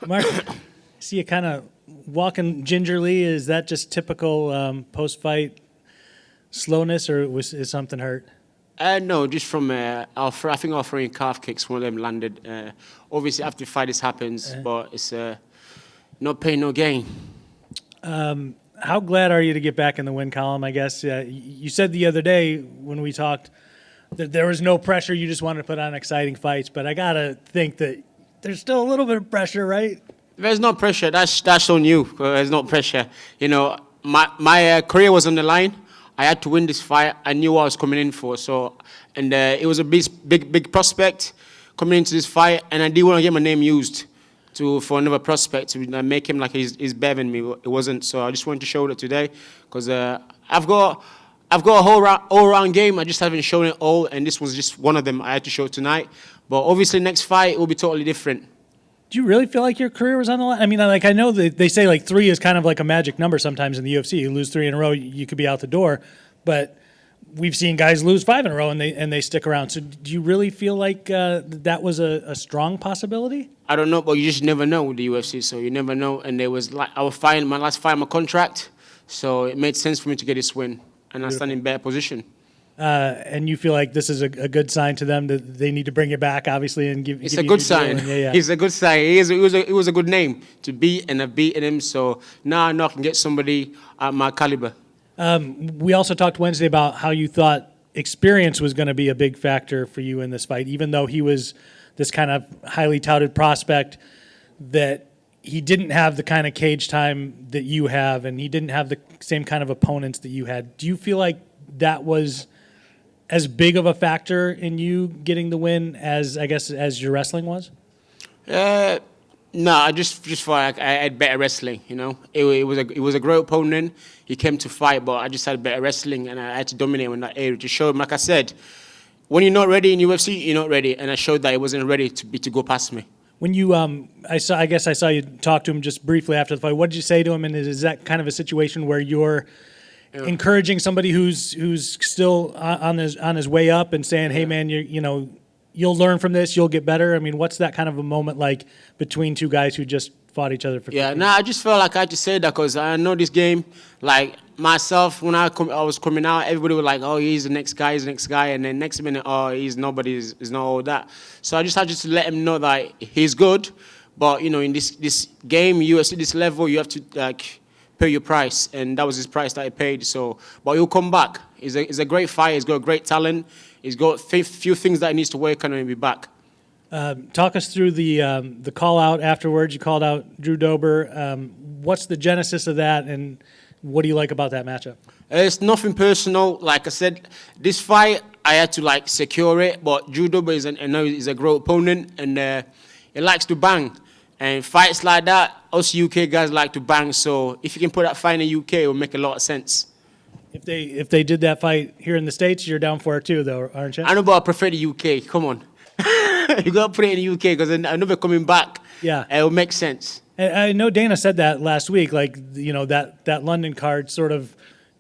Mark, see you kind of walking gingerly. Is that just typical post-fight slowness, or is something hurt? No, just from I think our throwing calf kicks, one of them landed. Obviously, after the fight, this happens, but it's no pain, no gain. How glad are you to get back in the win column? I guess you said the other day when we talked that there was no pressure. You just wanted to put on exciting fights, but I gotta think that there's still a little bit of pressure, right? There's no pressure. That's on you. There's no pressure. You know, my career was on the line. I had to win this fight. I knew what I was coming in for. So, and it was a big prospect coming into this fight, and I didn't want to get my name used for another prospect to make him like he's better than me. It wasn't. So I just wanted to show that today because I've got a whole all-round game. I just haven't shown it all, and this was just one of them I had to show tonight. But obviously, next fight will be totally different. Do you really feel like your career was on the line? I mean, like I know that they say like 3 is kind of like a magic number sometimes in the UFC. You lose 3 in a row, you could be out the door. But we've seen guys lose 5 in a row and they stick around. So do you really feel like that was a strong possibility? I don't know, but you just never know with the UFC. So you never know. And there was like my last fight, my contract. So it made sense for me to get this win, and I stand in better position. And you feel like this is a good sign to them that they need to bring it back, obviously, and give. It's a good sign. Yeah. It's a good sign. It was a good name to beat, and I've beaten him. So now I know I can get somebody at my caliber. We also talked Wednesday about how you thought experience was going to be a big factor for you in this fight, even though he was this kind of highly touted prospect, that he didn't have the kind of cage time that you have, and he didn't have the same kind of opponents that you had. Do you feel like that was as big of a factor in you getting the win as, I guess, as your wrestling was? No, I just thought I had better wrestling. You know, it was a great opponent. He came to fight, but I just had better wrestling, and I had to dominate in that area to show him. Like I said, when you're not ready in UFC, you're not ready, and I showed that he wasn't ready to go past me. When you, I saw you talk to him just briefly after the fight. What did you say to him? And is that kind of a situation where you're encouraging somebody who's still on his way up and saying, "Hey, man, you'll learn from this. You'll get better." I mean, what's that kind of a moment like between two guys who just fought each other for? I just felt like I had to say that because I know this game. Like myself, when I was coming out, everybody was like, "Oh, he's the next guy, and then next minute, oh, he's nobody, he's not all that. So I just had to let him know that he's good, but in this game, UFC, this level, you have to pay your price, and that was his price that he paid. So, but he'll come back. He's a great fighter. He's got great talent. He's got few things that he needs to work on and he'll be back. Talk us through the call out afterwards. You called out Drew Dober. What's the genesis of that, and what do you like about that matchup? It's nothing personal. Like I said, this fight I had to secure it. But Drew Dober is a great opponent, and he likes to bang. And fights like that, us UK guys like to bang. So if you can put that fight in the UK, it will make a lot of sense. If they did that fight here in the States, you're down for it too, though, aren't you? I know, but I prefer the UK. Come on. You got to put it in the UK because I know they're coming back. Yeah. It will make sense. And I know Dana said that last week, that London card sort of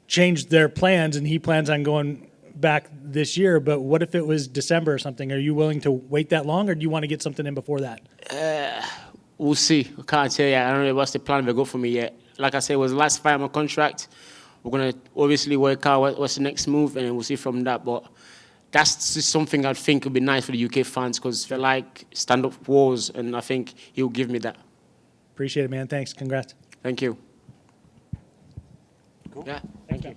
changed their plans, and he plans on going back this year. But what if it was December or something? Are you willing to wait that long, or do you want to get something in before that? We'll see. I can't tell you. I don't know what's the plan they go for me yet. Like I said, it was the last fight of my contract. We're going to obviously work out what's the next move, and then we'll see from that. But that's just something I think would be nice for the UK fans because they like stand-up wars, and I think he'll give me that. Appreciate it, man. Thanks. Congrats. Thank you. Cool. Yeah, thank you.